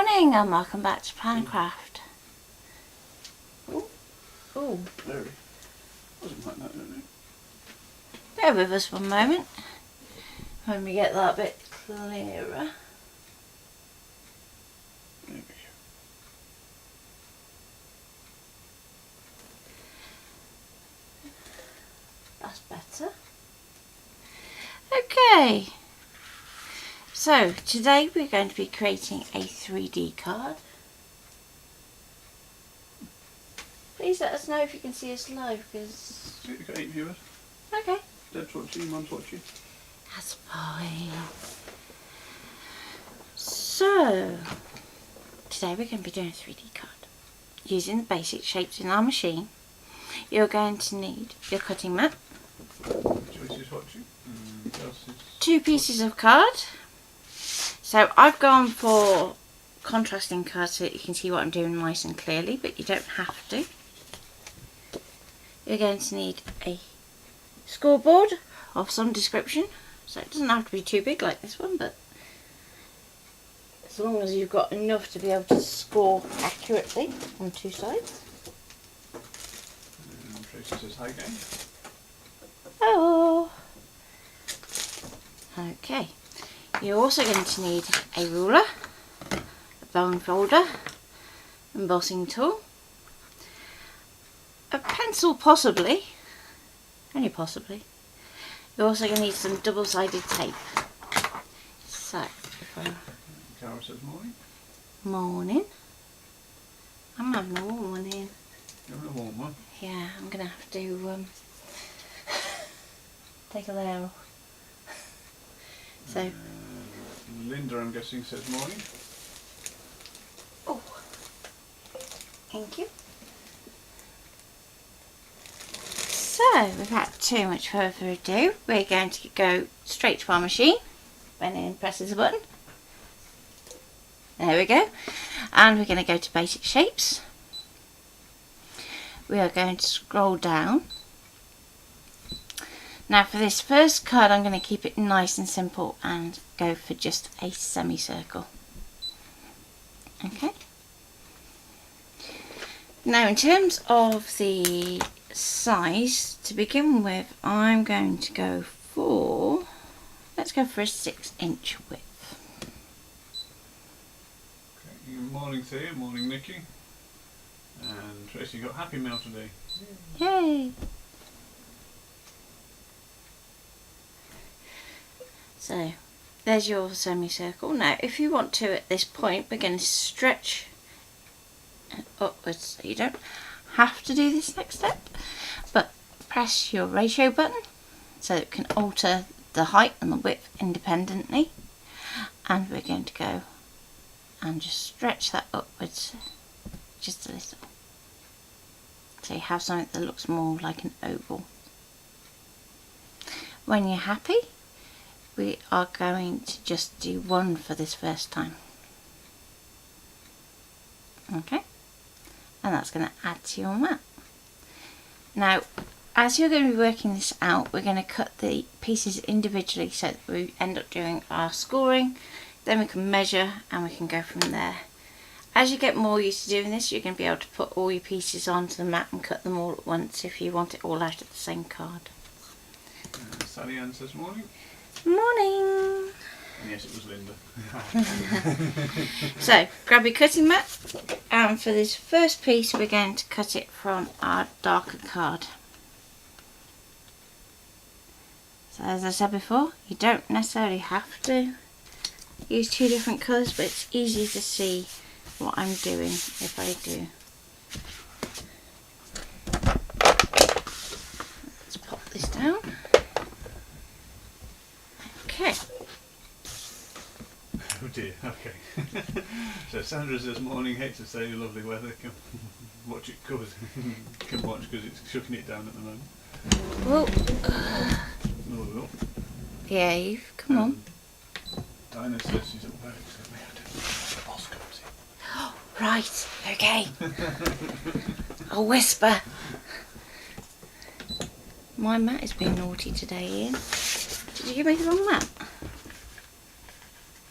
morning and welcome back to PlanCraft. Oh, Very. Wasn't like that, really. bear with us one moment when we get that bit clearer. There we go. That's better. Okay, so today we're going to be creating a 3D card. Please let us know if you can see us live, because... You've got 8 viewers. Okay. Deb's watching, Mum's watching. That's fine. So, today we're going to be doing a 3D card. Using the basic shapes in our machine, you're going to need your cutting mat, Joyce is watching. Else is 2 pieces of card. So I've gone for contrasting cards so that you can see what I'm doing nice and clearly, but you don't have to. You're going to need a scoreboard of some description, so it doesn't have to be too big like this one, but as long as you've got enough to be able to score accurately on 2 sides. Tracy says hi again. Oh. Okay. You're also going to need a ruler, a bone folder, embossing tool, a pencil possibly, only possibly. You're also going to need some double-sided tape. So, Cara says morning. morning. I'm having a warm one here. You're having a warm one. Yeah, I'm going to have to take a layer off. So, Linda, I'm guessing, says morning. oh, thank you. So, without too much further ado, we're going to go straight to our machine. Brennan presses a button. There we go. And we're going to go to basic shapes. We are going to scroll down. Now for this first card, I'm going to keep it nice and simple and go for just a semicircle. Okay. Now in terms of the size, to begin with, I'm going to go for, let's go for a 6-inch width. Okay. Morning Thea, morning Nikki. And Tracy got Happy Meal today. Yay! So, there's your semicircle. Now, if you want to at this point, we're going to stretch upwards. So you don't have to do this next step, but press your ratio button so it can alter the height and the width independently. And we're going to go and just stretch that upwards just a little. So you have something that looks more like an oval. When you're happy, we are going to just do 1 for this first time. Okay, and that's going to add to your mat. Now, as you're going to be working this out, we're going to cut the pieces individually so that we end up doing our scoring, then we can measure and we can go from there. As you get more used to doing this, you're going to be able to put all your pieces onto the mat and cut them all at once if you want it all out of the same card. Sally Ann says morning. Morning! And yes, it was Linda. So, grab your cutting mat, and for this first piece we're going to cut it from our darker card. So as I said before, you don't necessarily have to use 2 different colours, but it's easy to see what I'm doing if I do. Let's pop this down. Okay. Oh dear, okay. So Sandra says morning, hate to say lovely weather, can watch it cause can watch because it's shucking it down at the moment. Well, Oh, yeah, you've come on. Dinah says she's at work, so we have to the boss comes in. Right, okay. I'll whisper. My mat is being naughty today, Ian. Did you give me the wrong mat?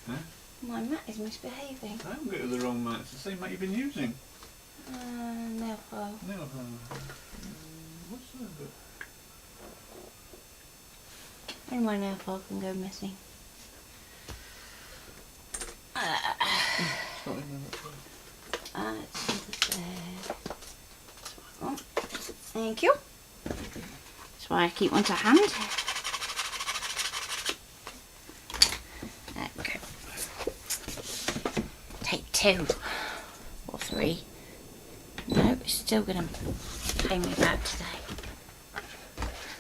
Huh? My mat is misbehaving. I haven't got the wrong mat. It's the same mat you've been using. Nail file. Nail file. What's that? Only my nail file can go missing. It's not in there. It's under there. That's what I want. Thank you. That's why I keep one to hand. There we go. Take 2 or 3. No, it's still going to pay me about today.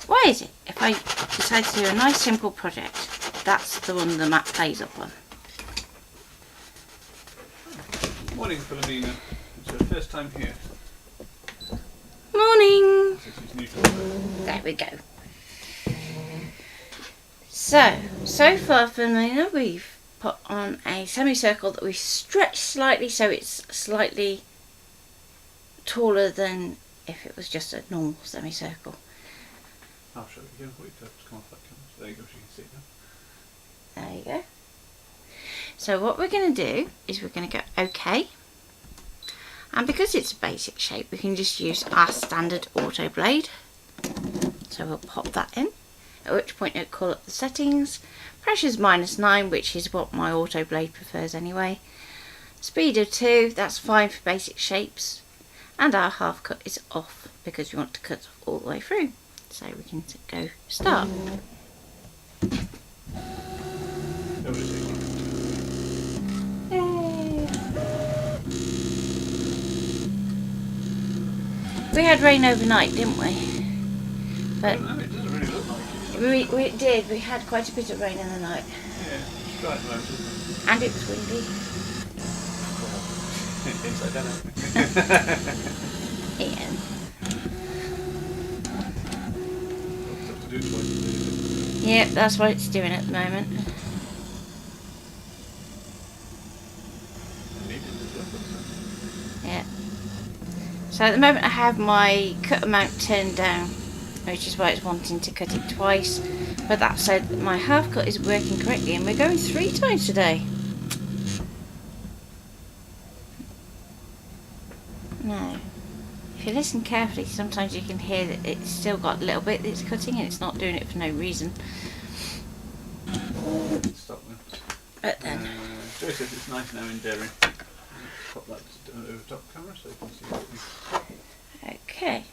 Why is it if I decide to do a nice simple project, that's the one the mat plays up on? Morning, Philomena. It's your first time here. Morning! This is new to her. There we go. So far, Philomena, we've put on a semicircle that we've stretched slightly so it's slightly taller than if it was just a normal semicircle. I'll show you. Wait till it's come off that camera. There you go, so you can see it now. There you go. So what we're going to do is we're going to go OK. And because it's a basic shape, we can just use our standard auto blade. So we'll pop that in. At which point it'll call up the settings. Pressure's -9, which is what my auto blade prefers anyway. Speed of 2, that's fine for basic shapes. And our half cut is off because we want to cut all the way through. So we can go start. Yay. We had rain overnight, didn't we? But No, it doesn't really look like it. we did. We had quite a bit of rain in the night. Yeah, it's dry at the moment, isn't it? And it was windy. Inside out. Ian. Yep, that's what it's doing at the moment. Yeah. So at the moment I have my cut amount turned down, which is why it's wanting to cut it twice. But that said, my half cut is working correctly and we're going 3 times today. Now, if you listen carefully, sometimes you can hear that it's still got a little bit that it's cutting and it's not doing it for no reason. Stop now. But then... Joe says it's nice now in Derry. Pop that over top camera so you can see what Okay.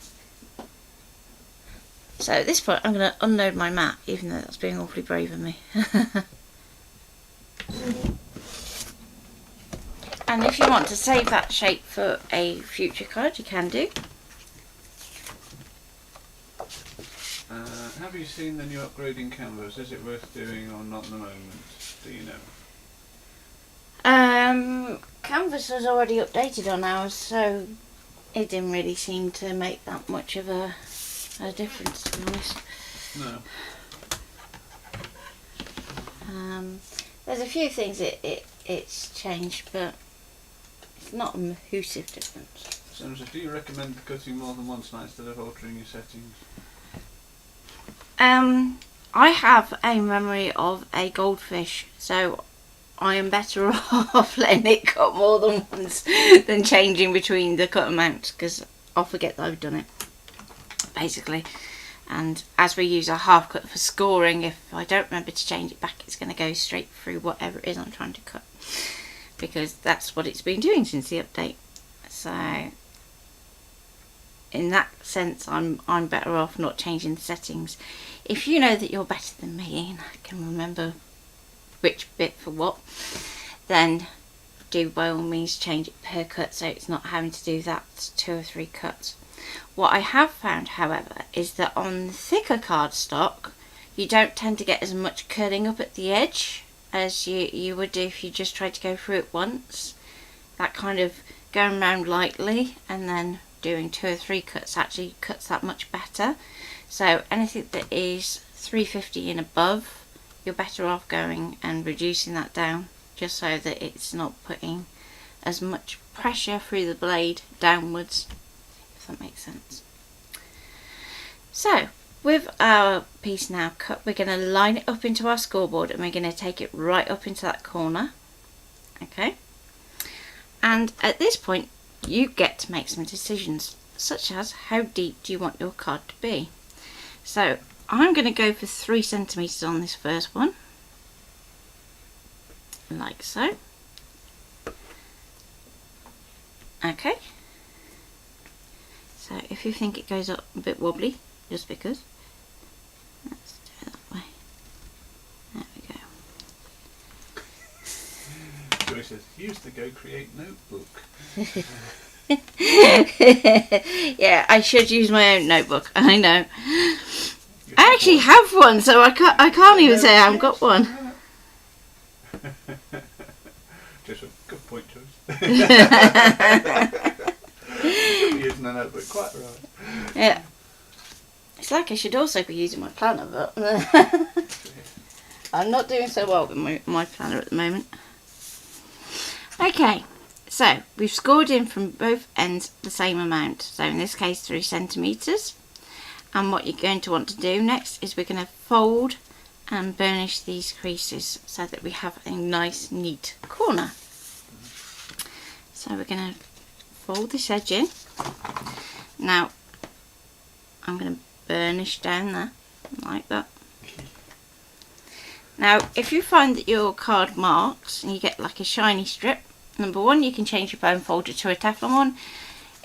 So at this point I'm going to unload my mat, even though that's being awfully brave of me. And if you want to save that shape for a future card, you can do. Have you seen the new upgrading canvas? Is it worth doing or not at the moment? Do you know? Canvas was already updated on ours, so it didn't really seem to make that much of a difference, to be honest. No. There's a few things it's changed, but it's not a massive difference. So do you recommend cutting more than once now instead of altering your settings? I have a memory of a goldfish, so I am better off letting it cut more than once than changing between the cut amounts, because I'll forget that I've done it, basically. And as we use our half cut for scoring, if I don't remember to change it back, it's going to go straight through whatever it is I'm trying to cut, because that's what it's been doing since the update. So in that sense, I'm better off not changing the settings. If you know that you're better than me and I can remember which bit for what, then do by all means change it per cut so it's not having to do that 2 or 3 cuts. What I have found, however, is that on thicker cardstock you don't tend to get as much curling up at the edge as you would do if you just tried to go through it once. That kind of going around lightly and then doing 2 or 3 cuts actually cuts that much better. So anything that is 350 and above, you're better off going and reducing that down, just so that it's not putting as much pressure through the blade downwards, if that makes sense. So with our piece now cut, we're going to line it up into our scoreboard and we're going to take it right up into that corner. Okay, and at this point you get to make some decisions, such as how deep do you want your card to be. So I'm going to go for 3 centimeters on this first one, like so. Okay, so if you think it goes up a bit wobbly, just because, let's do it that way. There we go. Joy says, used to go create notebook. Yeah, I should use my own notebook. I know. I actually have one, so I can't even say I haven't got one. Just a good point, Joyce. Using a notebook, quite right. Yeah. It's like I should also be using my planner, but I'm not doing so well with my planner at the moment. Okay, so we've scored in from both ends the same amount. So in this case 3 centimeters. And what you're going to want to do next is we're going to fold and burnish these creases so that we have a nice neat corner. So we're going to fold this edge in. Now I'm going to burnish down there like that. Now if you find that your card marks and you get like a shiny strip, number one, you can change your bone folder to a Teflon one.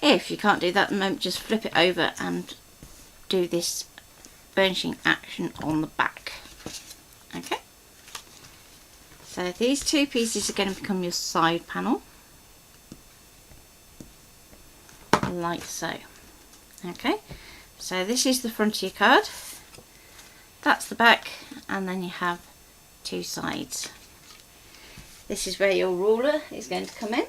If you can't do that at the moment, just flip it over and do this burnishing action on the back. Okay, so these 2 pieces are going to become your side panel, like so. Okay, so this is the front of your card, that's the back, and then you have 2 sides. This is where your ruler is going to come in.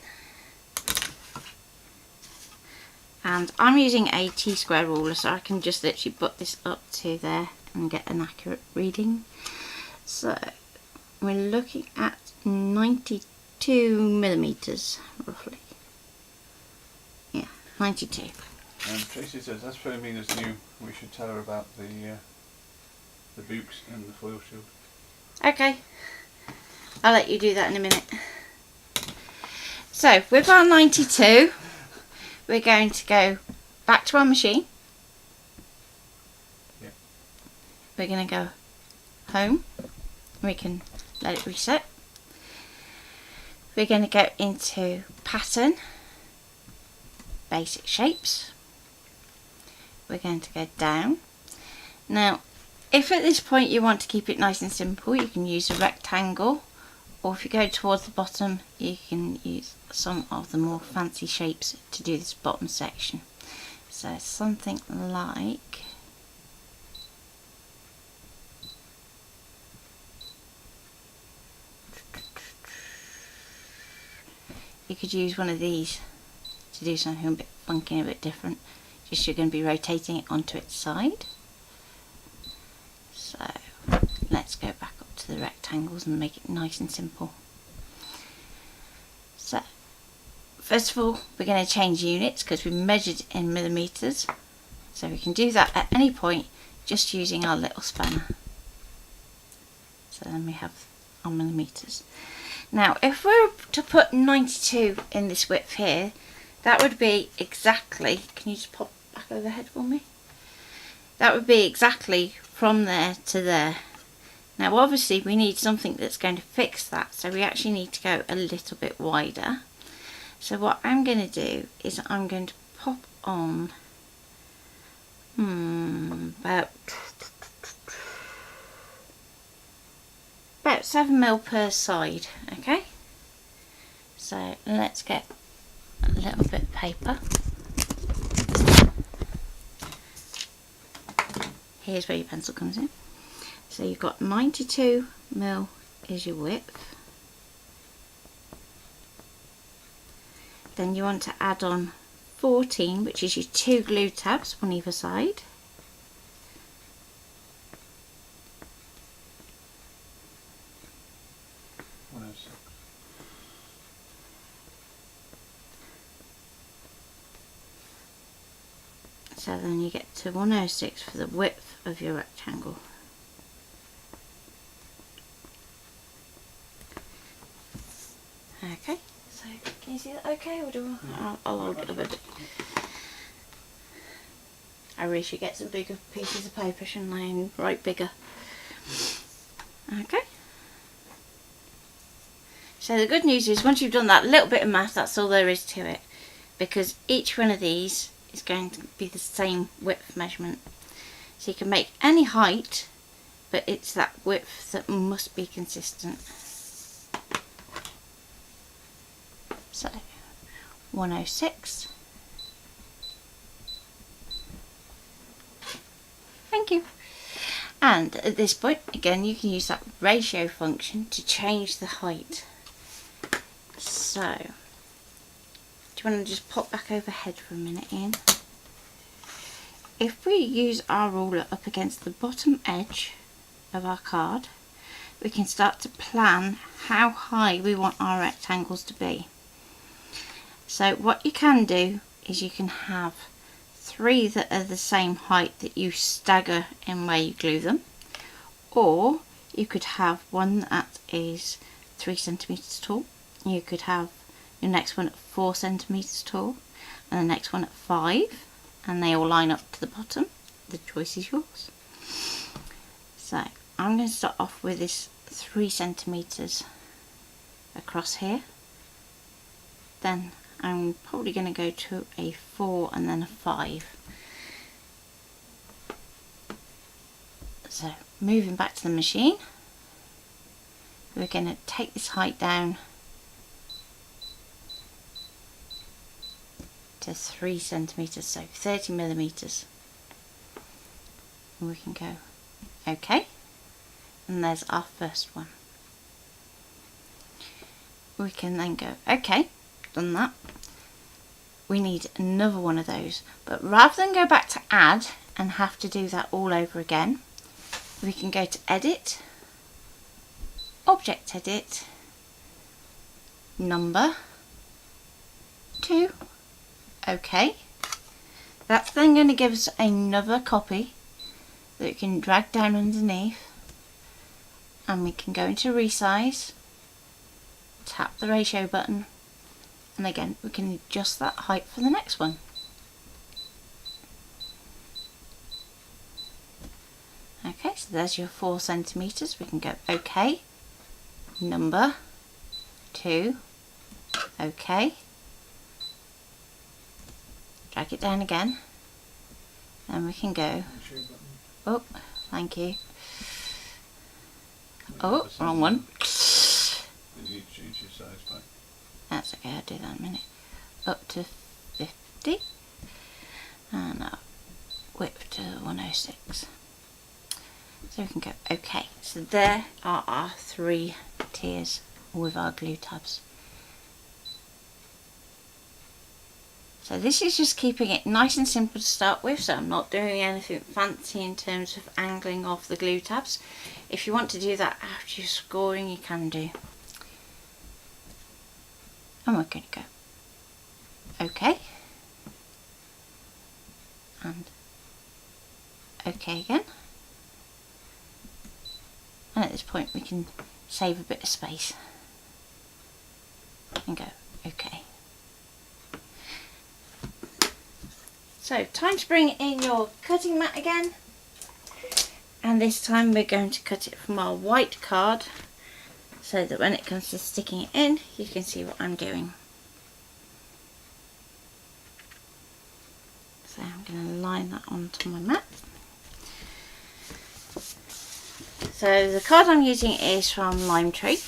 And I'm using a T-square ruler, so I can just literally put this up to there and get an accurate reading. So we're looking at 92 millimeters roughly. Yeah, 92. Tracy says, as Firmina's new, we should tell her about the books and the foil shield. Okay, I'll let you do that in a minute. So with our 92, we're going to go back to our machine. Yeah. We're going to go home. We can let it reset. We're going to go into pattern, basic shapes. We're going to go down. Now, if at this point you want to keep it nice and simple, you can use a rectangle, or if you go towards the bottom, you can use some of the more fancy shapes to do this bottom section. So something like you could use one of these to do something a bit funky and a bit different. Just you're going to be rotating it onto its side. So let's go back up to the rectangles and make it nice and simple. So first of all, we're going to change units because we measured in millimeters. So we can do that at any point just using our little spanner. So then we have our millimeters. Now if we were to put 92 in this width here, that would be exactly, can you just pop back overhead for me? That would be exactly from there to there. Now obviously we need something that's going to fix that, so we actually need to go a little bit wider. So what I'm going to do is I'm going to pop on about 7mm per side. Okay, so let's get a little bit of paper. Here's where your pencil comes in. So you've got 92mm is your width. Then you want to add on 14, which is your 2 glue tabs on either side. So then you get to 106 for the width of your rectangle. So, can you see that okay? Or do I'll hold it up a bit. I really should get some bigger pieces of paper, shouldn't I, and write bigger. Okay. So the good news is once you've done that little bit of math, that's all there is to it. Because each one of these is going to be the same width measurement. So you can make any height, but it's that width that must be consistent. So 106. Thank you. And at this point, again, you can use that ratio function to change the height. So, do you want to just pop back overhead for a minute, Ian? If we use our ruler up against the bottom edge of our card, we can start to plan how high we want our rectangles to be. So what you can do is you can have 3 that are the same height that you stagger in where you glue them, or you could have one that is 3 centimeters tall. You could have your next one at 4 centimeters tall, and the next one at 5, and they all line up to the bottom. The choice is yours. So I'm going to start off with this 3 centimeters across here. Then I'm probably going to go to a 4 and then a 5. So moving back to the machine, we're going to take this height down to 3 centimeters, so 30 millimeters. And we can go OK, and there's our first one. We can then go OK, done that. We need another one of those, but rather than go back to add and have to do that all over again, we can go to edit, object edit, number 2, OK. That's then going to give us another copy that we can drag down underneath, and we can go into resize, tap the ratio button, and again we can adjust that height for the next one. Okay, so there's your 4 centimeters. We can go OK, number 2, OK, drag it down again, and we can go, oh, thank you, oh, wrong one. You need to change your size back. That's okay, I'll do that in a minute. Up to 50, and width to 106. So we can go OK. So there are our 3 tiers with our glue tabs. So this is just keeping it nice and simple to start with, so I'm not doing anything fancy in terms of angling off the glue tabs. If you want to do that after you're scoring, you can do. And we're going to go OK, and OK again, and at this point we can save a bit of space and go OK. So time to bring in your cutting mat again, and this time we're going to cut it from our white card, so that when it comes to sticking it in, you can see what I'm doing. So I'm going to line that onto my mat. So the card I'm using is from Lime Tree.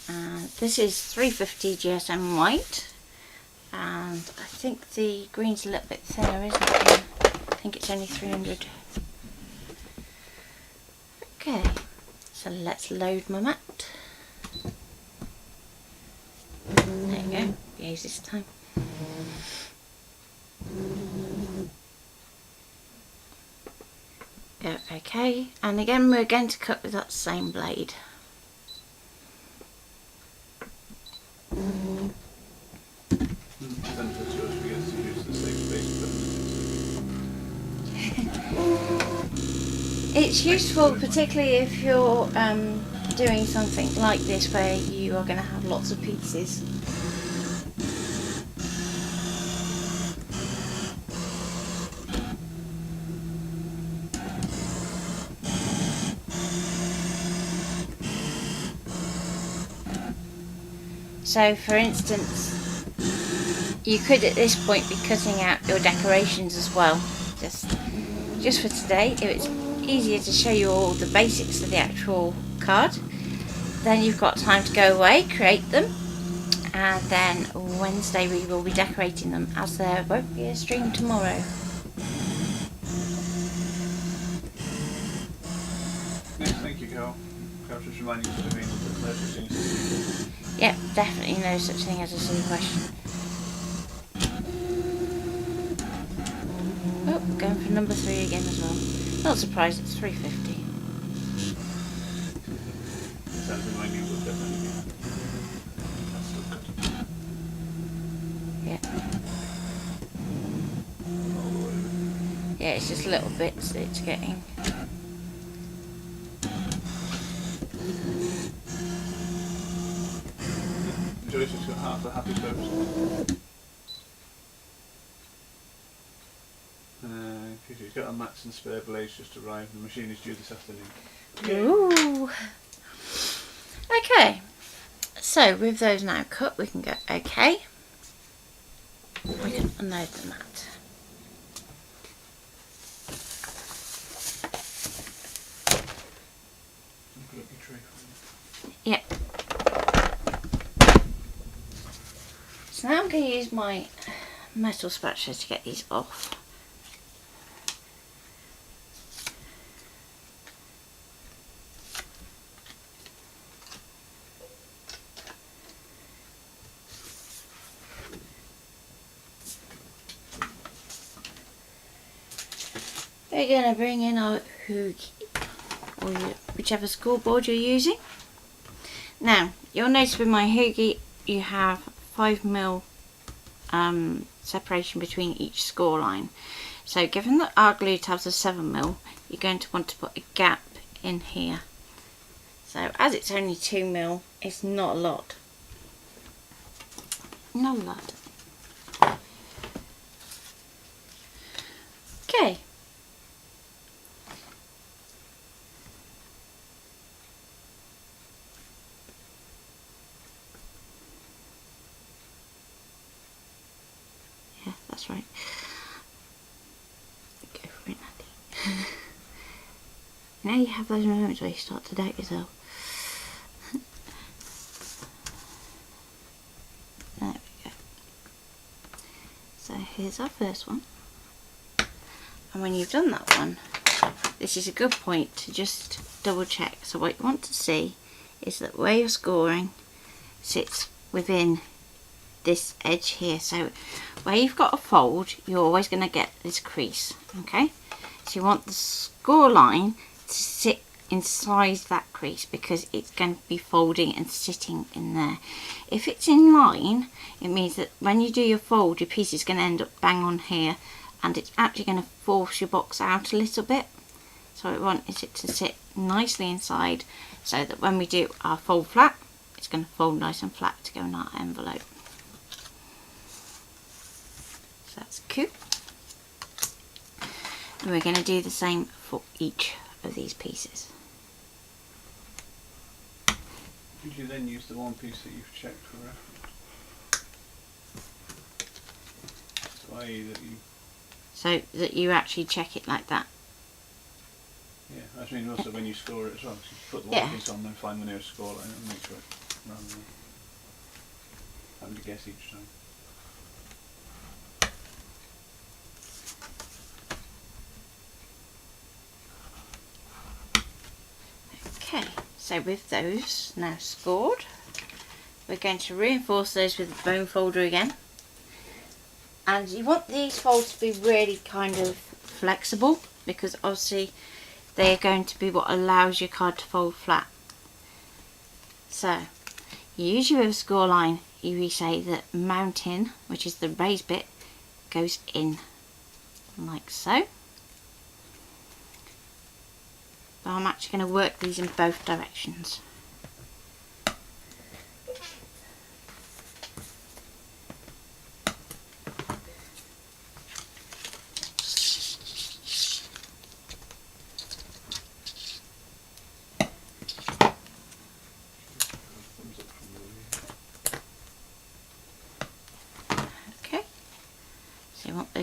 And this is 350 GSM white. And I think the green's a little bit thinner, isn't it? I think it's only 300. Okay. So let's load my mat. There you go, behave this time. Go OK, and again we're going to cut with that same blade. It's useful particularly if you're doing something like this where you you are going to have lots of pieces. So for instance, you could at this point be cutting out your decorations as well. Just for today, if it's easier to show you all the basics of the actual card, then you've got time to go away, create them, and then Wednesday we will be decorating them, as there won't be a stream tomorrow. Yes, thank you, Carol. Carol's just reminding us of the no such thing as a silly question. Yep, definitely no such thing as a silly question. Oh, going for number 3 again as well. Not surprised, it's 350. Sounds reminding you would definitely be. That's still good. Yeah. All the way. Yeah, it's just little bits that it's getting. Joyce has got half a happy post. She's got a mats and spare blades just arrived. The machine is due this afternoon. Ooh. Okay, so with those now cut, we can go okay. We can unload the mat. Put up your tray for me. Yep. So now I'm going to use my metal spatula to get these off. We're going to bring in our hoogie, or whichever scoreboard you're using. Now, you'll notice with my hoogie you have 5mm separation between each score line. So given that our glue tabs are 7mm, you're going to want to put a gap in here. So as it's only 2mm, it's not a lot. Not a lot. Okay. Yeah, that's right. Go for it, Natty. Now you have those moments where you start to doubt yourself. There we go. So here's our first one. And when you've done that one, this is a good point to just double check. So what you want to see is that where you're scoring sits within this edge here. So where you've got a fold, you're always going to get this crease. Okay, so you want the score line to sit inside that crease because it's going to be folding and sitting in there. If it's in line, it means that when you do your fold, your piece is going to end up bang on here, and it's actually going to force your box out a little bit. So what we want is it to sit nicely inside, so that when we do our fold flat, it's going to fold nice and flat to go in our envelope. So that's cool. And we're going to do the same for each of these pieces. Did you then use the one piece that you've checked for reference? So i.e. that you... So that you actually check it like that. Yeah, I mean also when you score it as well, so you put the one piece on, then find the nearest score line and make sure it, rather than having to guess each time. Okay, so with those now scored, we're going to reinforce those with the bone folder again. And you want these folds to be really kind of flexible, because obviously they are going to be what allows your card to fold flat. So usually with a score line, you say that mounting, which is the raised bit, goes in like so. But I'm actually going to work these in both directions.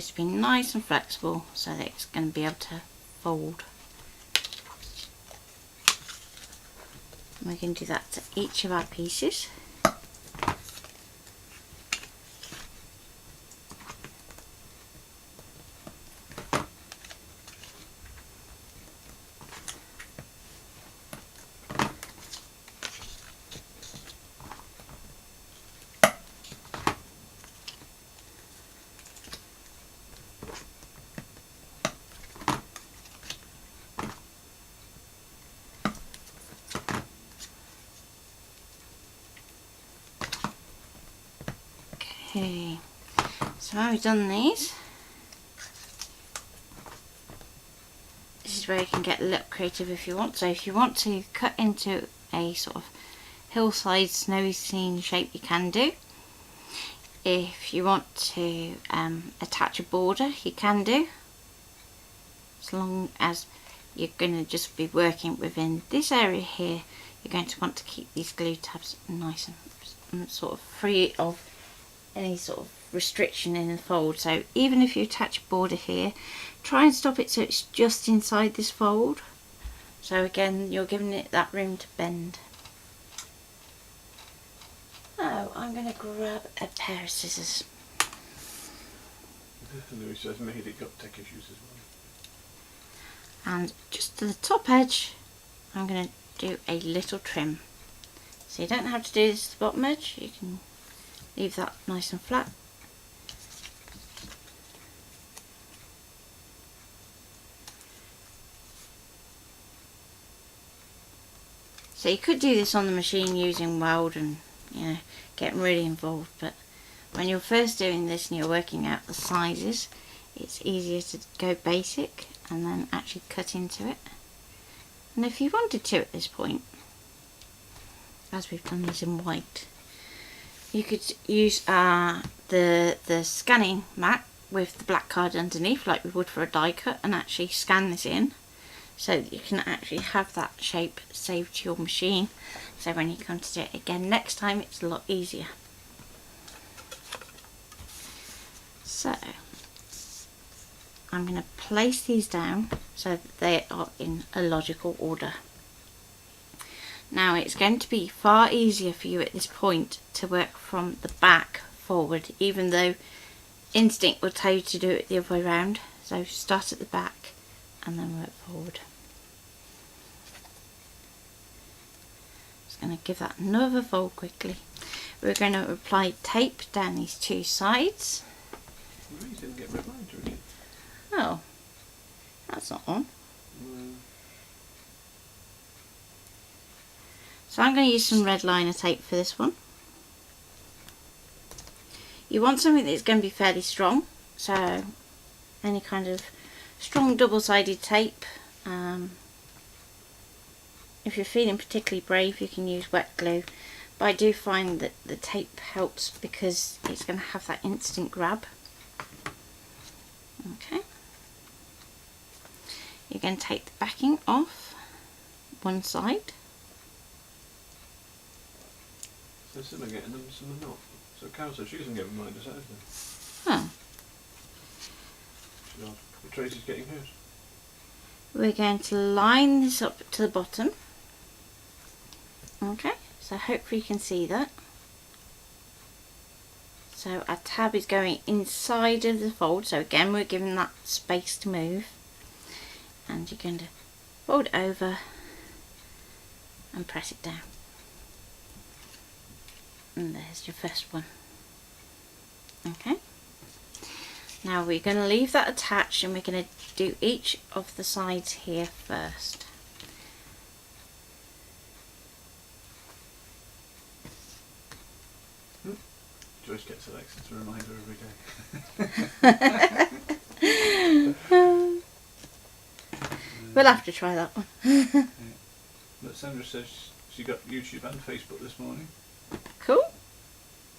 supposed to be nice and flexible so that it's going to be able to fold. And we can do that to each of our pieces. Okay, so when we've done these, this is where you can get a little creative if you want. So if you want to cut into a sort of hillside snowy scene shape, you can do. If you want to attach a border, you can do, as long as you're going to just be working within this area here. You're going to want to keep these glue tabs nice and sort of free of any sort of restriction in the fold. So even if you attach a border here, try and stop it so it's just inside this fold. So again, you're giving it that room to bend. Oh, I'm going to grab a pair of scissors. Louis says made it got tech issues as well. And just to the top edge, I'm going to do a little trim. So you don't have to do this to the bottom edge, you can leave that nice and flat. So you could do this on the machine using weld and, you know, getting really involved, but when you're first doing this and you're working out the sizes, it's easier to go basic and then actually cut into it. And if you wanted to at this point, as we've done this in white, you could use the scanning mat with the black card underneath, like we would for a die cut, and actually scan this in so that you can actually have that shape saved to your machine, so when you come to do it again next time it's a lot easier. So I'm going to place these down so that they are in a logical order. Now it's going to be far easier for you at this point to work from the back forward, even though instinct will tell you to do it the other way around. So start at the back and then work forward. Just going to give that another fold quickly. We're going to apply tape down these two sides. You didn't get red lines, did you? Oh, that's not on. So I'm going to use some red liner tape for this one. You want something that's going to be fairly strong, so any kind of strong double-sided tape. If you're feeling particularly brave, you can use wet glue, but I do find that the tape helps because it's going to have that instant grab. Okay. You're going to take the backing off one side. So some are getting them, some are not. So Carol said she doesn't get reminders either. Oh. Tracy's getting hers. We're going to line this up to the bottom. Okay, so hopefully you can see that. So our tab is going inside of the fold, so again we're giving that space to move. And you're going to fold it over and press it down. And there's your first one. Okay. Now we're going to leave that attached and we're going to do each of the sides here first. Joyce gets Alexa to remind her every day. We'll have to try that one. Yeah. But Sandra says she got YouTube and Facebook this morning. Cool.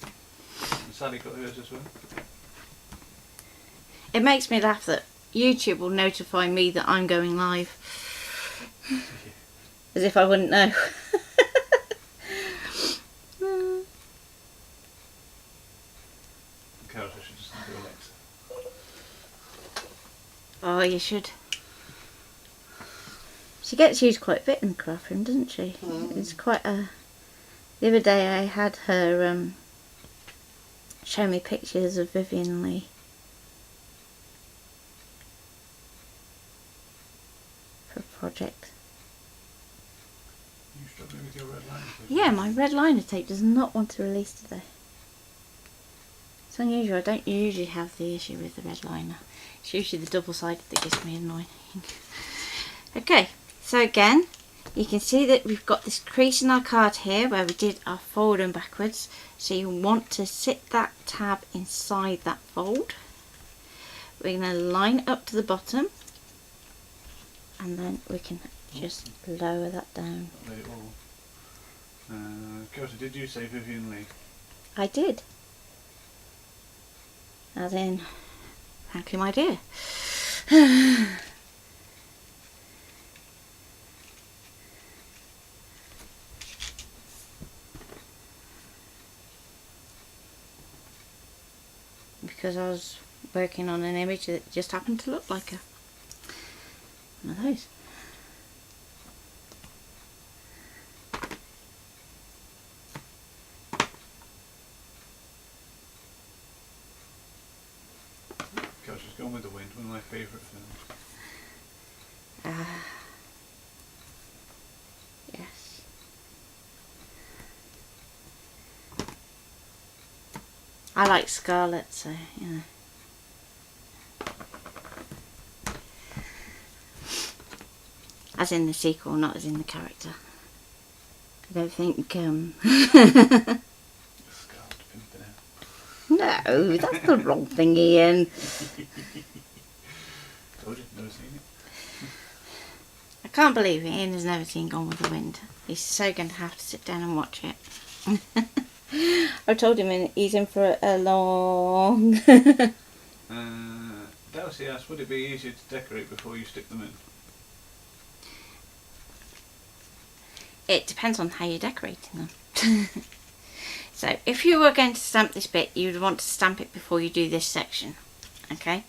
And Sally got hers as well. It makes me laugh that YouTube will notify me that I'm going live. As if I wouldn't know. Carol says she doesn't do Alexa. Oh, you should. She gets used quite a bit in the craft room, doesn't she? It's quite a... The other day I had her show me pictures of Vivian Lee. For a project. You struggling with your red liner tape? Yeah, my red liner tape does not want to release today. It's unusual. I don't usually have the issue with the red liner. It's usually the double-sided that gets me annoying. Okay, so again, you can see that we've got this crease in our card here where we did our forward and backwards. So you want to sit that tab inside that fold. We're going to line up to the bottom, and then we can just lower that down. Let it all. Kirsty, did you say Vivian Lee? I did. As in, thank you, my dear. Because I was working on an image that just happened to look like one of those. Kirsty's Gone with the Wind, one of my favourite films. Yes. I like Scarlett, so, you know. As in the sequel, not as in the character. I don't think, Scarlett Pimpernel. No, that's the wrong thing, Ian. Told you, never seen it. I can't believe Ian has never seen Gone with the Wind. He's so going to have to sit down and watch it. I told him he's in for a long... Darcy asked, would it be easier to decorate before you stick them in? It depends on how you're decorating them. So if you were going to stamp this bit, you would want to stamp it before you do this section. Okay?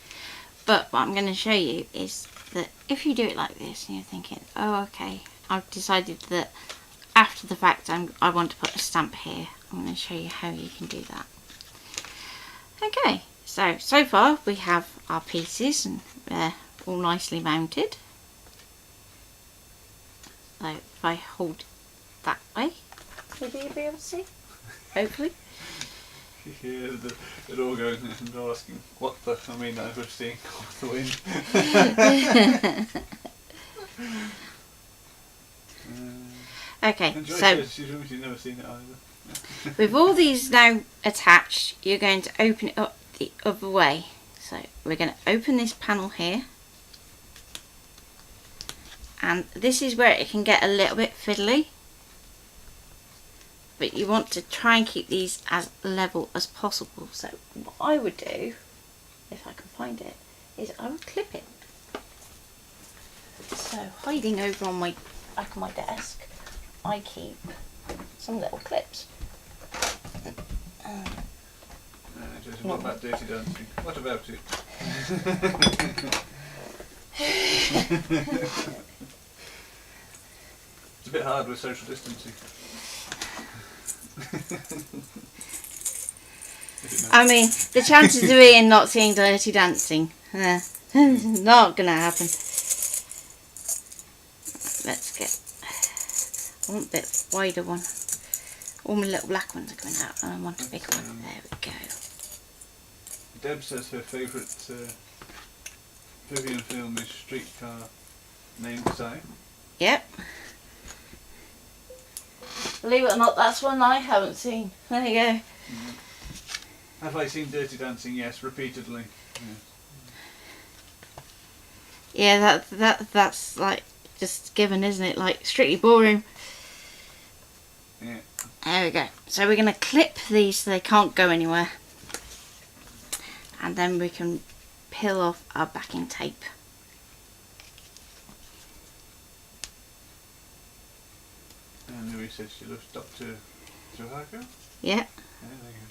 But what I'm going to show you is that if you do it like this and you're thinking, oh okay, I've decided that after the fact I want to put a stamp here, I'm going to show you how you can do that. Okay, so far we have our pieces and they're all nicely mounted. So if I hold that way, maybe you'll be able to see, hopefully. Yeah, they're all going and all asking, what the, I mean, I was seeing Gone with the Wind. Okay, and Joyce so says she's never seen it either. with all these now attached, you're going to open it up the other way. So we're going to open this panel here. And this is where it can get a little bit fiddly. But you want to try and keep these as level as possible. So what I would do, if I can find it, is I would clip it. So hiding over on my back of my desk, I keep some little clips. Jason, what about Dirty Dancing? What about it? It's a bit hard with social distancing. I mean, the chances of Ian not seeing Dirty Dancing, not going to happen. Let's get, I want a bit wider one. All my little black ones are coming out and I want a big one. There we go. Deb says her favourite Vivian film is Streetcar Named Desire. Yep. Believe it or not, that's one I haven't seen. There you go. Have I seen Dirty Dancing? Yes, repeatedly. Yeah, that's like just given, isn't it? Like Strictly Ballroom. Yeah. There we go. So we're going to clip these so they can't go anywhere. And then we can peel off our backing tape. And Louis says she loves Dr. Zhuhako? Yeah. Yeah, there you go.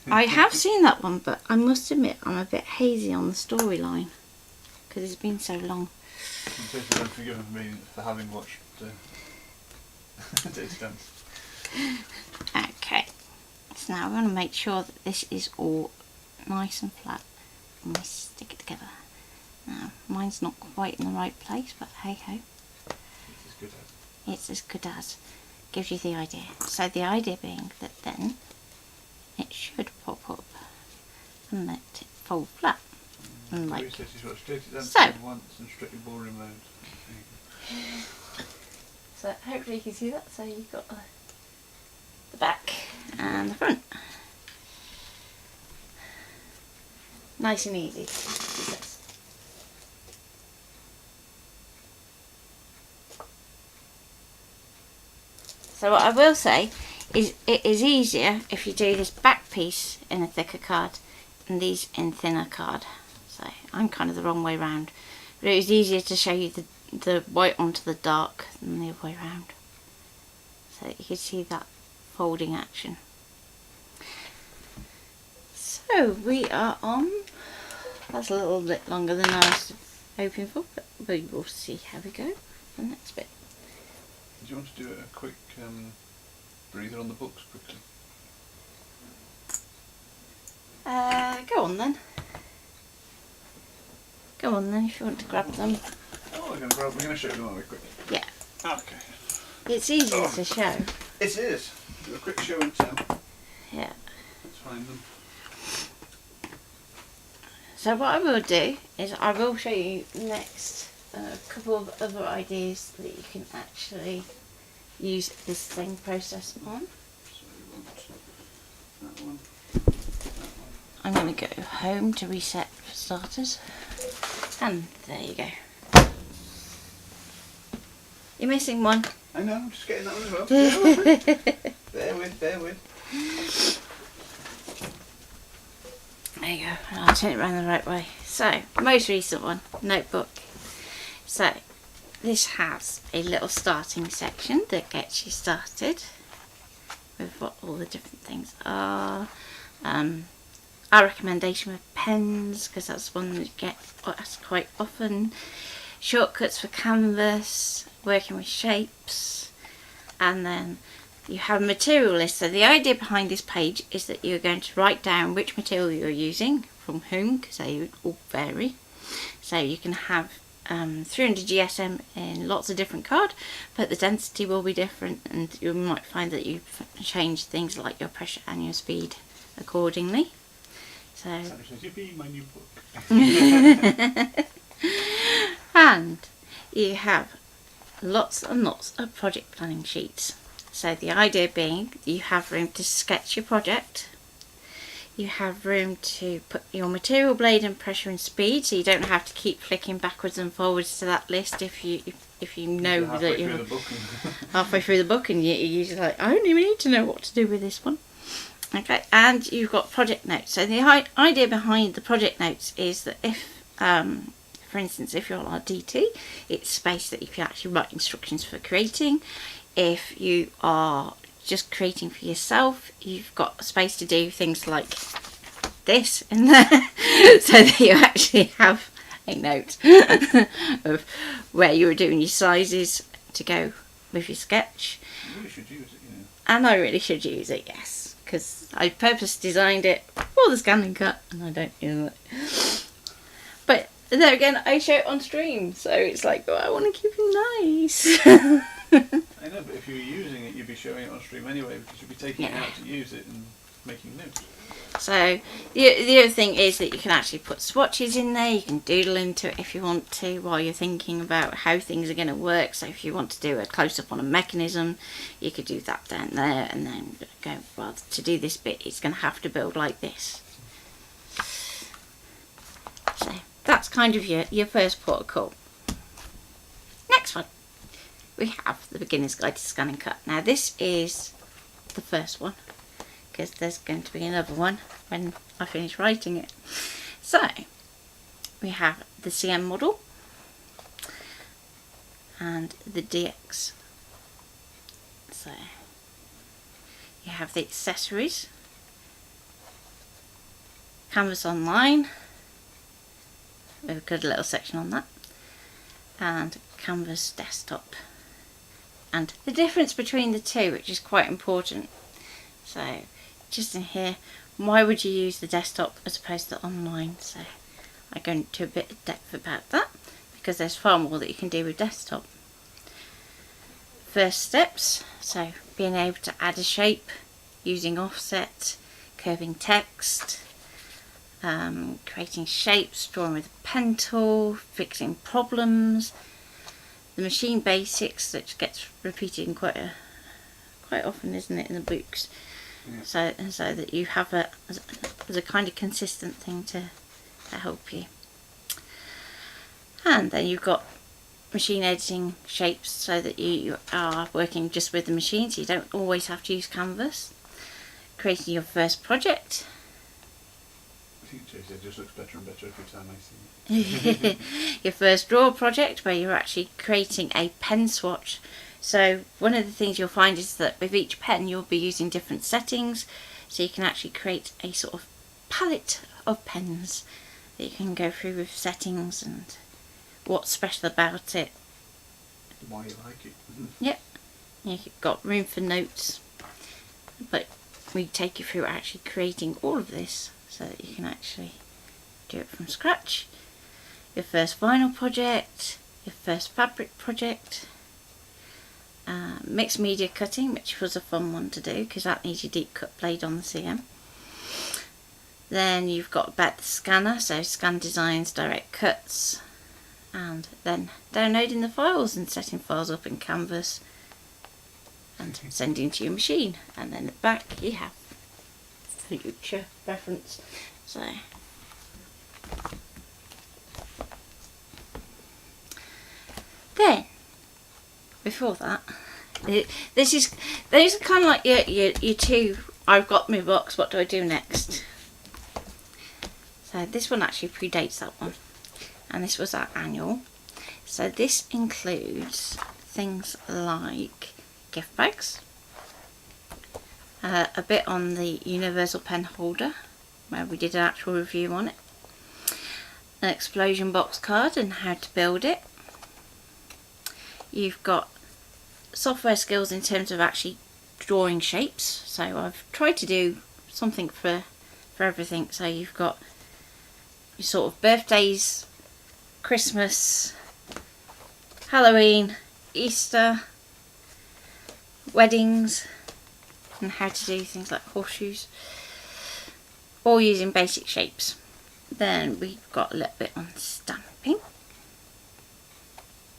I have seen that one, but I must admit I'm a bit hazy on the storyline because it's been so long. I'm totally unforgiven for me for having watched Days Dance. Okay, so now we're going to make sure that this is all nice and flat and we stick it together. Now, mine's not quite in the right place, but hey ho. It's as good as. It's as good as. Gives you the idea. So the idea being that then it should pop up and let it fold flat. And like Says he's watched Days Dance so. once and strictly boring mode. So hopefully you can see that. So you've got the back and the front. Nice and easy. So what I will say is it is easier if you do this back piece in a thicker card and these in thinner card. So I'm kind of the wrong way round. But it was easier to show you the white onto the dark than the other way round. So that you can see that folding action. So we are on, that's a little bit longer than I was hoping for, but we will see how we go the next bit. Do you want to do a quick breather on the books quickly? Go on then. Go on then if you want to grab them. Oh, we're going to show them, aren't we, quick? Yeah. Okay. It's easier to show. It is. Do a quick show and tell. Yeah. Let's find them. So what I will do is I will show you next a couple of other ideas that you can actually use this same process on. So we want that one. I'm going to go home to reset for starters. And there you go. You're missing one. I know, I'm just getting that one as well. Bear with. Bear with. There you go. I'll turn it around the right way. So, most recent one, notebook. So, this has a little starting section that gets you started with what all the different things are. Our recommendation with pens, because that's one that you get asked quite often. Shortcuts for canvas, working with shapes, and then you have a material list. So the idea behind this page is that you're going to write down which material you're using, from whom, because they all vary. So you can have 300 GSM in lots of different card, but the density will be different, and you might find that you've changed things like your pressure and your speed accordingly. So You be my new book. and you have lots and lots of project planning sheets. So the idea being you have room to sketch your project, you have room to put your material blade and pressure and speed, so you don't have to keep flicking backwards and forwards to that list if you know that you're halfway through the book and you're usually like, I don't even need to know what to do with this one. Okay, and you've got project notes. So the idea behind the project notes is that if, for instance, if you're on DT, it's space that you can actually write instructions for creating. If you are just creating for yourself, you've got space to do things like this in there, so that you actually have a note of where you're doing your sizes to go with your sketch. You really should use it, you know. And I really should use it, yes, because I purpose designed it for the ScanNCut and I don't use it. But there again, I show it on stream, so it's like, oh, I want to keep it nice. I know, but if you were using it, you'd be showing it on stream anyway, because you'd be taking it out to use it and making notes. So the other thing is that you can actually put swatches in there. You can doodle into it if you want to while you're thinking about how things are going to work. So if you want to do a close-up on a mechanism, you could do that down there and then go, well, to do this bit, it's going to have to build like this. So that's kind of your first port of call. Next one. We have the Beginner's Guide to ScanNCut. Now this is the first one, because there's going to be another one when I finish writing it. So we have the CM model and the DX. So you have the accessories, Canvas Online, we've got a little section on that, and Canvas Desktop. And the difference between the two, which is quite important. So just in here, why would you use the desktop as opposed to online? So I go into a bit of depth about that, because there's far more that you can do with desktop. First steps, so being able to add a shape using offset, curving text, creating shapes, drawing with a pen tool, fixing problems, the machine basics, which gets repeated in quite often, isn't it, in the books? Yeah. So that you have as a kind of consistent thing to help you. And then you've got machine editing shapes, so that you are working just with the machine, so you don't always have to use Canvas. Creating your first project. I think it just looks better and better every time I see it. Your first draw project, where you're actually creating a pen swatch. So one of the things you'll find is that with each pen you'll be using different settings, so you can actually create a sort of palette of pens that you can go through with settings and what's special about it. Why you like it. Yep. You've got room for notes, but we take you through actually creating all of this so that you can actually do it from scratch. Your first vinyl project, your first fabric project, mixed media cutting, which was a fun one to do because that needs your deep cut blade on the CM. Then you've got about the scanner, so scan designs, direct cuts, and then downloading the files and setting files up in Canvas and sending to your machine. And then at the back you have future reference. So then before that, those are kind of like your two, I've got my box, what do I do next? So this one actually predates that one, and this was our annual. So this includes things like gift bags, a bit on the universal pen holder where we did an actual review on it, an explosion box card and how to build it. You've got software skills in terms of actually drawing shapes, so I've tried to do something for everything. So you've got your sort of birthdays, Christmas, Halloween, Easter, weddings, and how to do things like horseshoes, all using basic shapes. Then we've got a little bit on stamping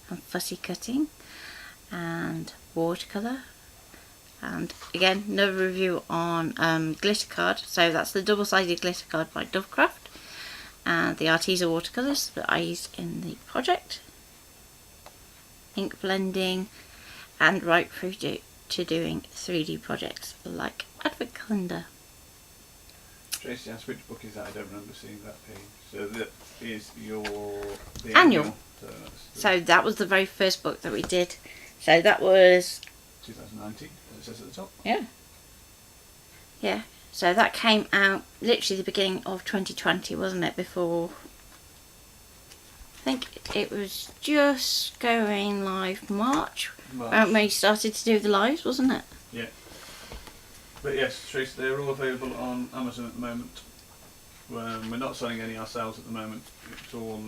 and fussy cutting and watercolour, and again another review on glitter card. So that's the double-sided glitter card by Dovecraft, and the Arteza watercolours that I used in the project, ink blending, and right through to doing 3D projects like Advent Calendar. Tracy asked which book is that? I don't remember seeing that page. So that is the annual. So that was the very first book that we did. So that was 2019, it says at the top. Yeah. Yeah. So that came out literally the beginning of 2020, wasn't it? Before, I think it was just going live March. When we started to do the lives, wasn't it? Yeah. But yes, Trace, they're all available on Amazon at the moment. We're not selling any ourselves at the moment. It's all...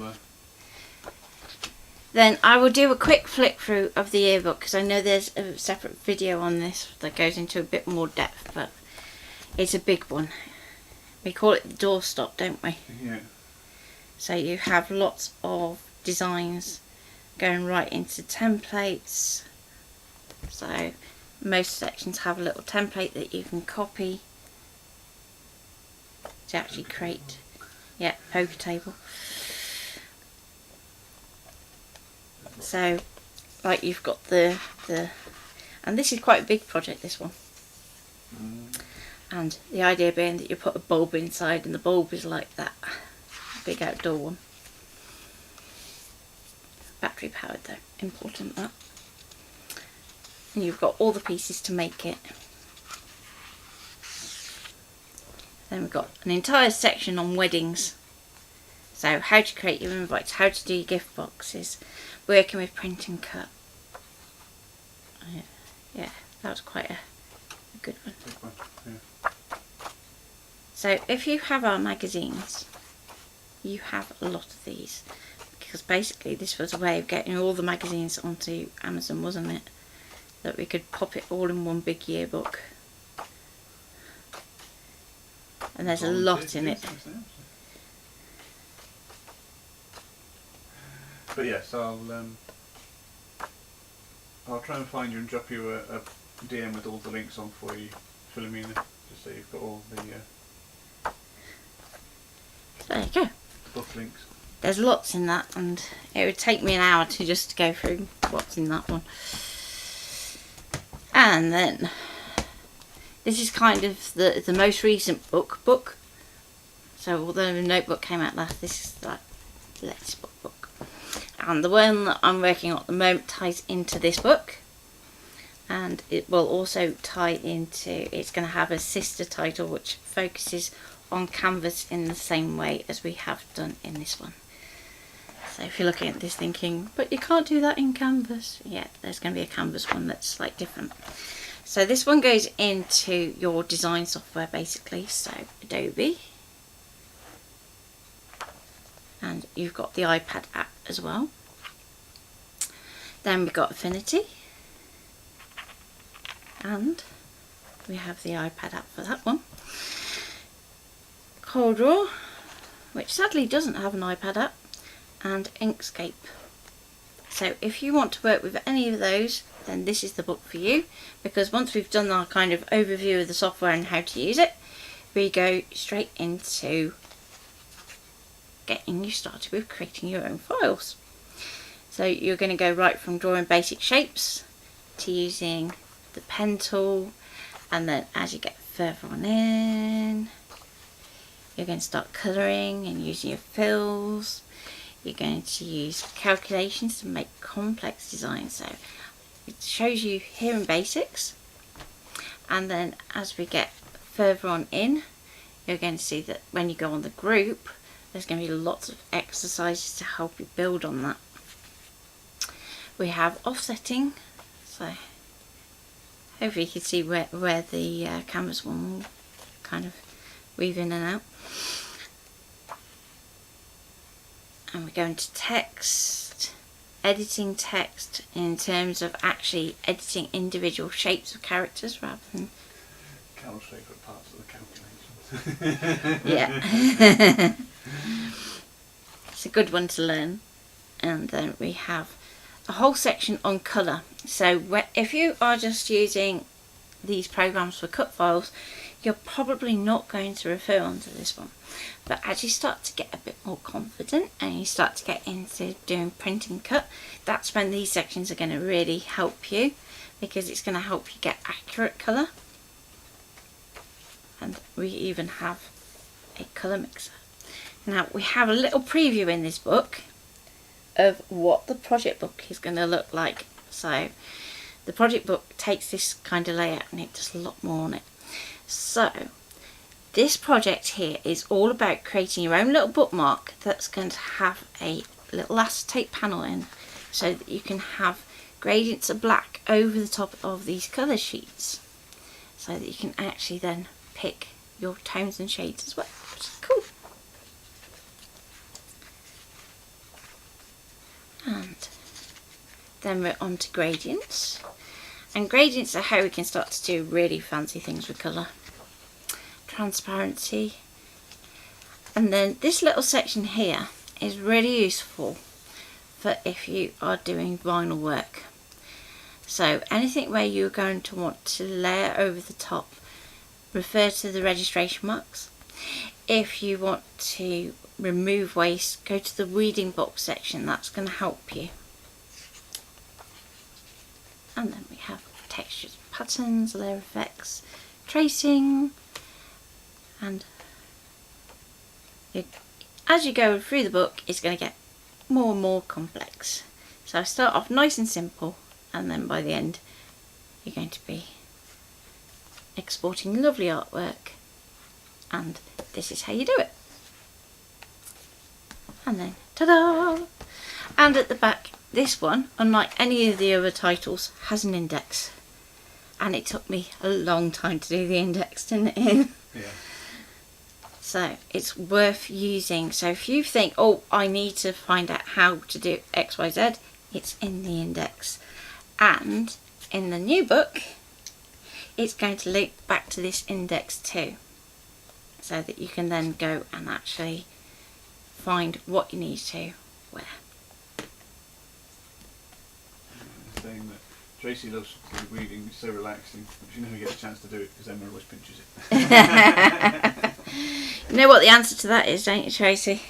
Then I will do a quick flick through of the yearbook, because I know there's a separate video on this that goes into a bit more depth, but it's a big one. We call it the doorstop, don't we? Yeah. So you have lots of designs going right into templates. So most sections have a little template that you can copy to actually create, yeah, poker table. So like you've got the and this is quite a big project, this one. And the idea being that you put a bulb inside, and the bulb is like that big outdoor one. Battery powered though, important that. And you've got all the pieces to make it. Then we've got an entire section on weddings. So how to create your invites, how to do your gift boxes, working with print and cut. Yeah, that was quite a good one. Yeah. So if you have our magazines, you have a lot of these. Because basically this was a way of getting all the magazines onto Amazon, wasn't it? That we could pop it all in one big yearbook. And there's a lot in it. But yes, I'll try and find you and drop you a DM with all the links on for you, Philomena, just so you've got all the There you go. book links. There's lots in that, and it would take me an hour to just go through what's in that one. And then this is kind of the most recent book. So although the notebook came out last, this is like the latest book. And the one that I'm working on at the moment ties into this book, and it will also tie into, it's going to have a sister title which focuses on canvas in the same way as we have done in this one. So if you're looking at this thinking, but you can't do that in canvas, yeah, there's going to be a canvas one that's like different. So this one goes into your design software basically, so Adobe, and you've got the iPad app as well. Then we've got Affinity, and we have the iPad app for that one. CorelDRAW, which sadly doesn't have an iPad app, and Inkscape. So if you want to work with any of those, then this is the book for you, because once we've done our kind of overview of the software and how to use it, we go straight into getting you started with creating your own files. So you're going to go right from drawing basic shapes to using the pen tool, and then as you get further on in, you're going to start colouring and using your fills. You're going to use calculations to make complex designs. So it shows you here in basics, and then as we get further on in, you're going to see that when you go on the group, there's going to be lots of exercises to help you build on that. We have offsetting, so hopefully you can see where the canvas one will kind of weave in and out. And we go into text, editing text in terms of actually editing individual shapes of characters rather than Carol's favourite parts of the calculations. yeah. It's a good one to learn. And then we have a whole section on colour. So if you are just using these programs for cut files, you're probably not going to refer onto this one. But as you start to get a bit more confident and you start to get into doing print and cut, that's when these sections are going to really help you, because it's going to help you get accurate colour. And we even have a colour mixer. Now we have a little preview in this book of what the project book is going to look like. So the project book takes this kind of layout and it does a lot more on it. So this project here is all about creating your own little bookmark that's going to have a little acetate panel in, so that you can have gradients of black over the top of these colour sheets, so that you can actually then pick your tones and shades as well, which is cool. And then we're on to gradients, and gradients are how we can start to do really fancy things with colour. Transparency, and then this little section here is really useful for if you are doing vinyl work. So anything where you're going to want to layer over the top, refer to the registration marks. If you want to remove waste, go to the weeding box section, that's going to help you. And then we have textures, patterns, layer effects, tracing, and as you go through the book, it's going to get more and more complex. So I start off nice and simple, and then by the end you're going to be exporting lovely artwork and this is how you do it. And then ta-da! And at the back, this one, unlike any of the other titles, has an index. And it took me a long time to do the index, didn't it? Yeah. So it's worth using. So if you think, oh, I need to find out how to do X, Y, Z, it's in the index. And in the new book, it's going to link back to this index too. So that you can then go and actually find what you need to where. Saying that Tracy loves reading, it's so relaxing, but she never gets a chance to do it because Emma always pinches it. You know what the answer to that is, don't you, Tracy?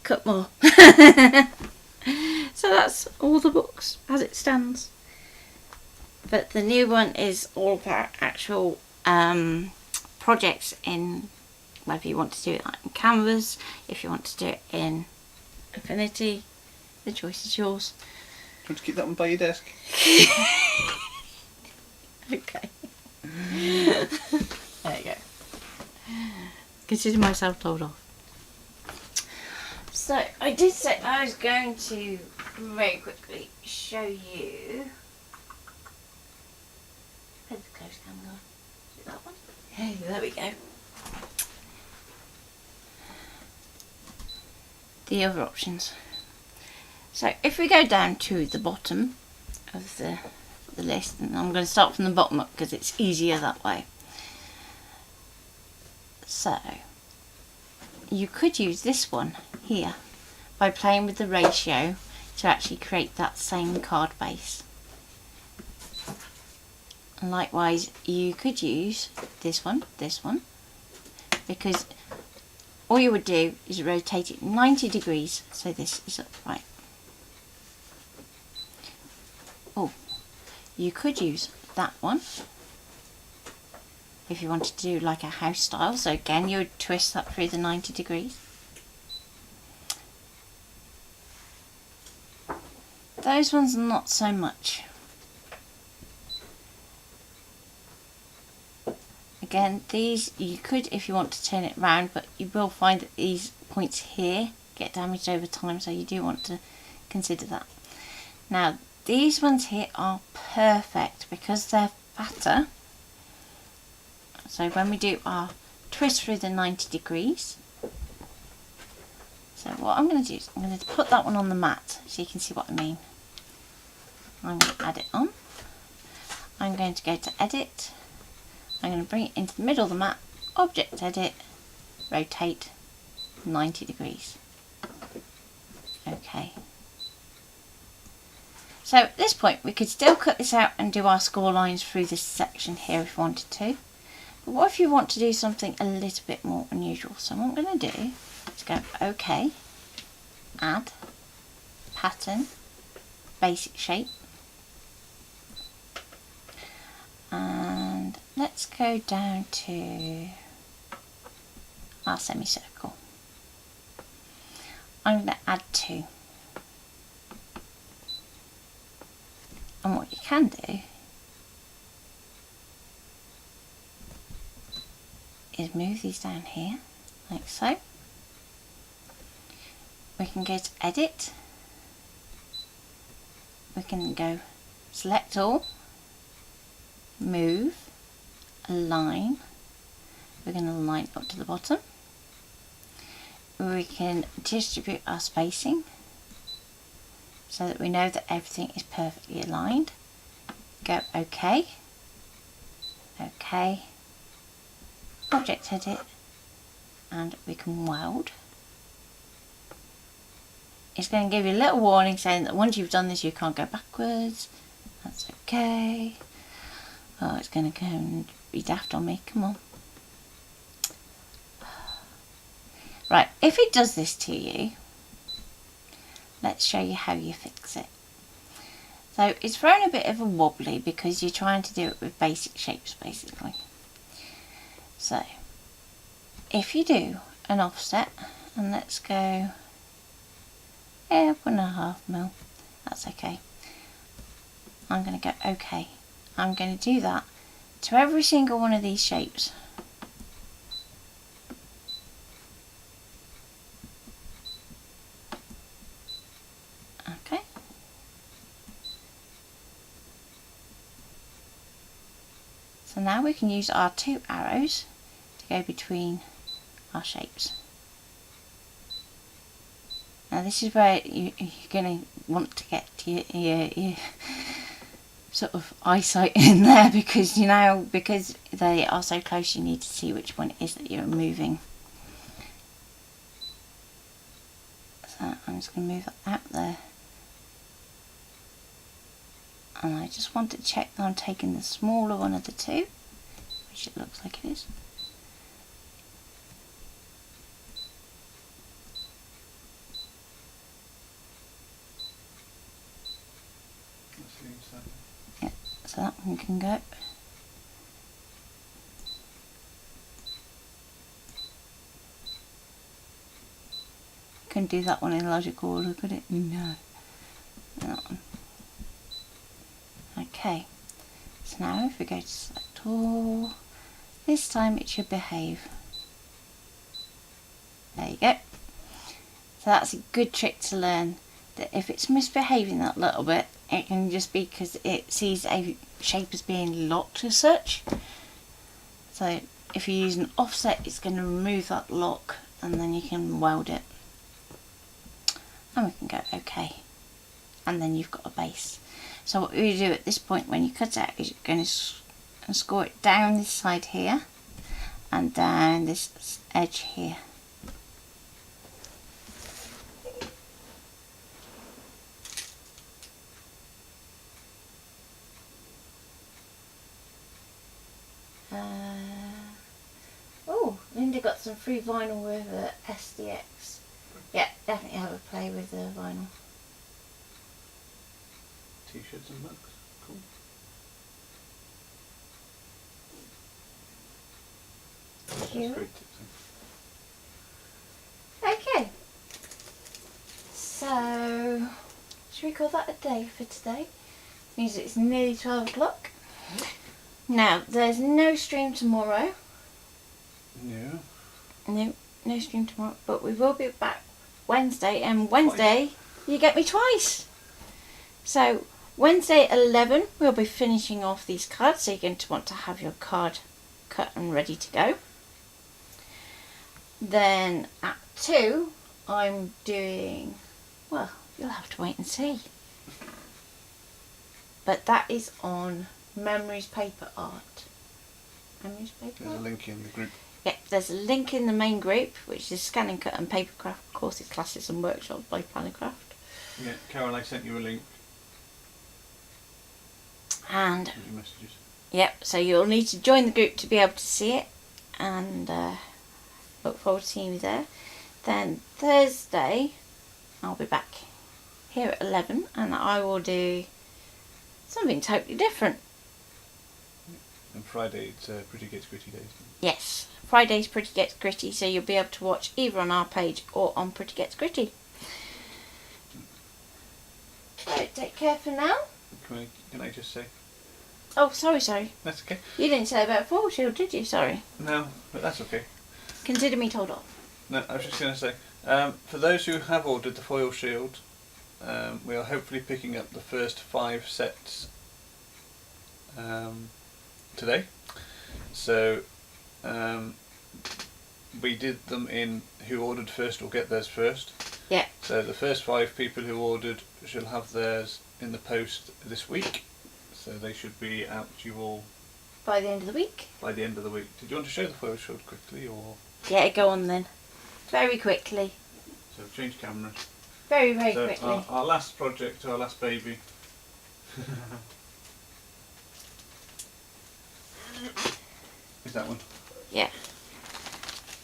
Cut more. So that's all the books as it stands. But the new one is all about actual projects in, whether you want to do it in Canvas, if you want to do it in Affinity, the choice is yours. Do you want to keep that one by your desk? Okay. There you go. Consider myself told off. So, I did say I was going to very quickly show you. Where's the close camera? Is it that one? Hey, there we go. The other options. So, if we go down to the bottom of the list, and I'm going to start from the bottom up because it's easier that way. So, you could use this one here by playing with the ratio to actually create that same card base. And likewise, you could use this one, because all you would do is rotate it 90 degrees so this is upright. Oh, you could use that one if you wanted to do like a house style. So again, you would twist that through the 90 degrees. Those ones not so much. Again, these you could if you want to turn it round, but you will find that these points here get damaged over time, so you do want to consider that. Now, these ones here are perfect because they're fatter. So when we do our twist through the 90 degrees, so what I'm going to do is I'm going to put that one on the mat so you can see what I mean. I'm going to add it on. I'm going to go to edit. I'm going to bring it into the middle of the mat, object edit, rotate 90 degrees. Okay. So at this point we could still cut this out and do our score lines through this section here if we wanted to. But what if you want to do something a little bit more unusual? So what I'm going to do is go OK, add, pattern, basic shape, and let's go down to our semicircle. I'm going to add 2. And what you can do is move these down here, like so. We can go to edit. We can go select all, move, align. We're going to align up to the bottom. We can distribute our spacing so that we know that everything is perfectly aligned. Go OK, OK, object edit, and we can weld. It's going to give you a little warning saying that once you've done this you can't go backwards. That's okay. Oh, it's going to go and be daft on me, come on. Right, if it does this to you, let's show you how you fix it. So it's thrown a bit of a wobbly because you're trying to do it with basic shapes basically. So if you do an offset, and let's go 1.5 mil, that's okay. I'm going to go OK. I'm going to do that to every single one of these shapes. now we can use our 2 arrows to go between our shapes. Now this is where you're going to want to get your sort of eyesight in there, because because they are so close, you need to see which one it is that you're moving. So I'm just going to move that out there. And I just want to check that I'm taking the smaller one of the two, which it looks like it is. Yeah, so that one can go. Couldn't do that one in logical order, could it? No. That one. Okay, so now if we go to select all, this time it should behave. There you go. So that's a good trick to learn, that if it's misbehaving that little bit, it can just be because it sees a shape as being locked as such. So if you use an offset, it's going to remove that lock and then you can weld it. And we can go OK. And then you've got a base. So what we do at this point when you cut out is you're going to score it down this side here and down this edge here. Oh, Linda got some free vinyl with SDX. Yeah, definitely have a play with the vinyl. T-shirts and mugs, cool. Thank you. Great tips, Okay, so should we call that a day for today? Means it's nearly 12 o'clock. Now, there's no stream tomorrow. No. No stream tomorrow, but we will be back Wednesday, and Wednesday you get me twice. So Wednesday at 11 we'll be finishing off these cards, so you're going to want to have your card cut and ready to go. Then at 2 I'm doing, well, you'll have to wait and see. But that is on Memories Paper Art. Memories Paper There's Art? a link in the group. Yep, there's a link in the main group, which is ScanNCut and Papercraft Courses, Classes and Workshops by Plannercraft. Yeah, Carol, I sent you a link. And With your messages. yep, so you'll need to join the group to be able to see it, and look forward to seeing you there. Then Thursday I'll be back here at 11 and I will do something totally different. And Friday it's Pretty Gets Gritty Days. Yes, Friday's Pretty Gets Gritty, so you'll be able to watch either on our page or on Pretty Gets Gritty. So take care for now. Can I just say? Oh, sorry. That's okay. You didn't say about Foil Shield, did you? Sorry. No, but that's okay. Consider me told off. No, I was just going to say, for those who have ordered the foil shield, we are hopefully picking up the first 5 sets today. So we did them in who ordered first will get theirs first. Yeah. So the first 5 people who ordered shall have theirs in the post this week. So they should be out to you all By the end of the week? by the end of the week. Did you want to show the foil shield quickly, or? Yeah, go on then. Very quickly. So change cameras. Very So quickly. our last project, our last baby. Is that one? Yeah.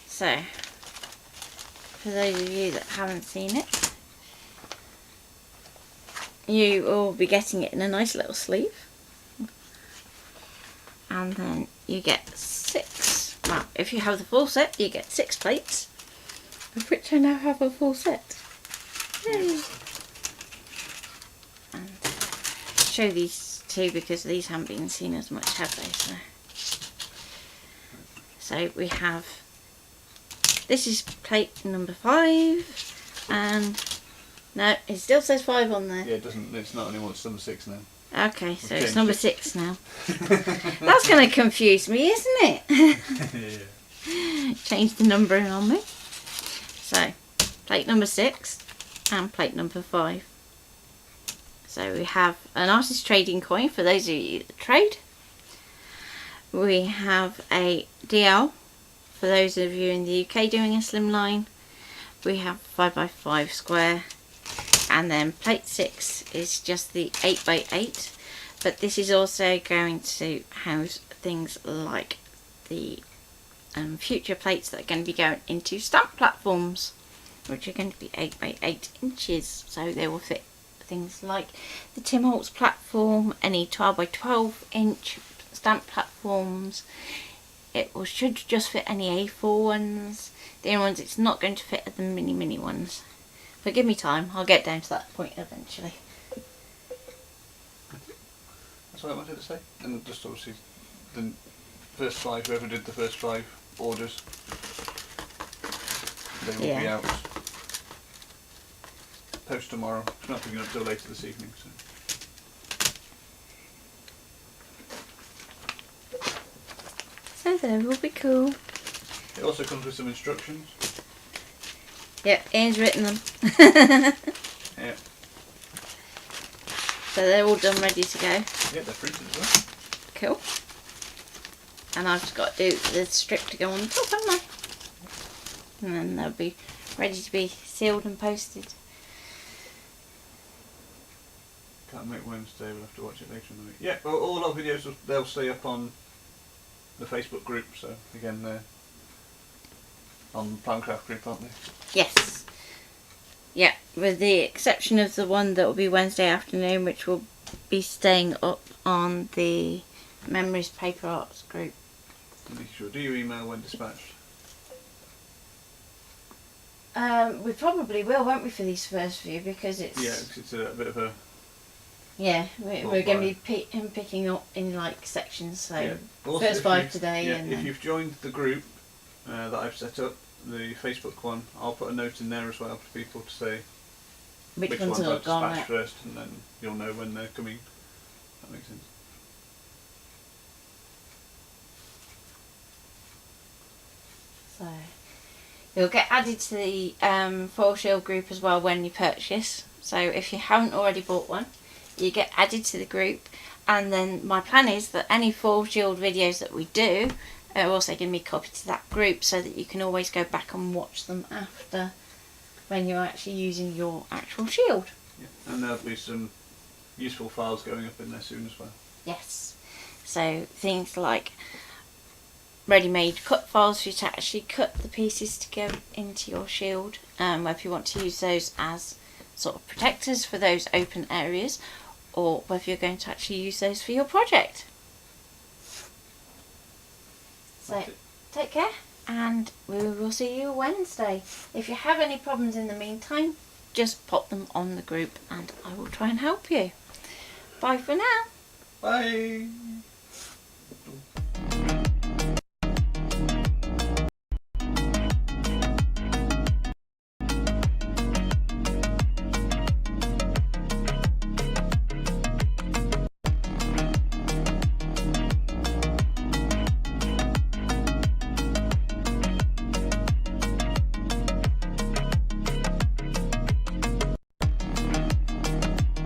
So, for those of you that haven't seen it, you will be getting it in a nice little sleeve. And then you get 6. Well, if you have the full set, you get 6 plates, of which I now have a full set. Yay! And show these two because these haven't been seen as much, have they? So we have, this is plate number 5, and no, it still says 5 on there. Yeah, it doesn't. It's not anymore. It's number 6 now. Okay, so We've it's number changed 6 now. That's going to confuse me, isn't it? Yeah. Change the numbering on me. So, plate number 6 and plate number 5. So we have an artist trading coin for those of you that trade. We have a DL for those of you in the UK doing a slimline. We have 5x5 square. And then plate 6 is just the 8x8. But this is also going to house things like the future plates that are going to be going into stamp platforms, which are going to be 8x8 inches. So they will fit things like the Tim Holtz platform, any 12x12 inch stamp platforms. It should just fit any A4 ones. The only ones it's not going to fit are the mini ones. But give me time, I'll get down to that point eventually. That's what I wanted to say. And just obviously the first 5, whoever did the first 5 orders, they will be out post tomorrow. It's not picking up till later this evening. So they will be cool. It also comes with some instructions. Yep, Ian's written them. Yeah. So they're all done, ready to go. Yeah, they're printed as well. Cool. And I've just got to do the strip to go on the top, haven't I? And then they'll be ready to be sealed and posted. Can't make Wednesday, we'll have to watch it later in the week. Yeah, well, all our videos, they'll stay up on the Facebook group, so again, they're on the Plancraft group, aren't they? Yes. Yeah, with the exception of the one that will be Wednesday afternoon, which will be staying up on the Memories Paper Arts group. Make sure, do you email when dispatched? We probably will, won't we, for these first few, because it's... Yeah, because it's a bit of a... Yeah, we're going to be picking up in like sections, so Yeah. Also, first 5 today. Yeah, and if then... you've joined the group that I've set up, the Facebook one, I'll put a note in there as well for people to say which ones ones I've have gone dispatched out. first, and then you'll know when they're coming. That makes sense. So you'll get added to the Foil Shield group as well when you purchase. So if you haven't already bought one, you get added to the group, and then my plan is that any Foil Shield videos that we do are also going to be copied to that group, so that you can always go back and watch them after when you're actually using your actual shield. Yeah. And there'll be some useful files going up in there soon as well. Yes. So things like ready-made cut files for you to actually cut the pieces to go into your shield, whether you want to use those as sort of protectors for those open areas, or whether you're going to actually use those for your project. So take care, and we will see you Wednesday. If you have any problems in the meantime, just pop them on the group and I will try and help you. Bye for now. Bye!